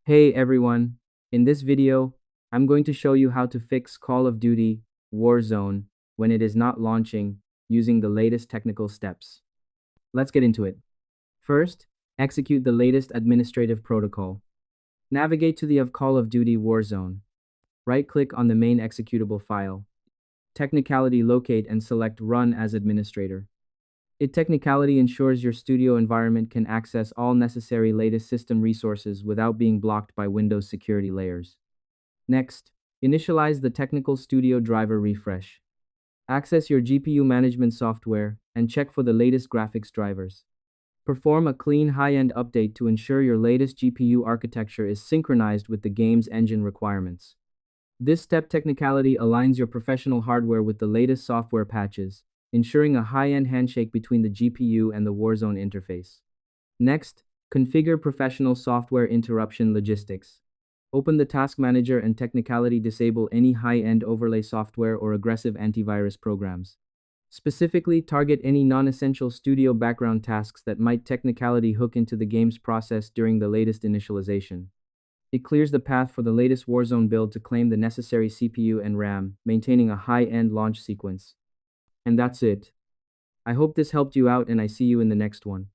Hey everyone, in this video, I'm going to show you how to fix Call of Duty Warzone when it is not launching using the latest technical steps. Let's get into it. First, execute the latest administrative protocol. Navigate to the of Call of Duty Warzone. Right-click on the main executable file. Technicality locate and select Run as administrator. It technicality ensures your studio environment can access all necessary latest system resources without being blocked by Windows security layers. Next, initialize the Technical Studio driver refresh. Access your GPU management software and check for the latest graphics drivers. Perform a clean high-end update to ensure your latest GPU architecture is synchronized with the game's engine requirements. This step technicality aligns your professional hardware with the latest software patches, ensuring a high-end handshake between the GPU and the Warzone interface. Next, configure professional software interruption logistics. Open the Task Manager and technicality disable any high-end overlay software or aggressive antivirus programs. Specifically, target any non-essential studio background tasks that might technicality hook into the game's process during the latest initialization. It clears the path for the latest Warzone build to claim the necessary CPU and RAM, maintaining a high-end launch sequence. And that's it. I hope this helped you out and I see you in the next one.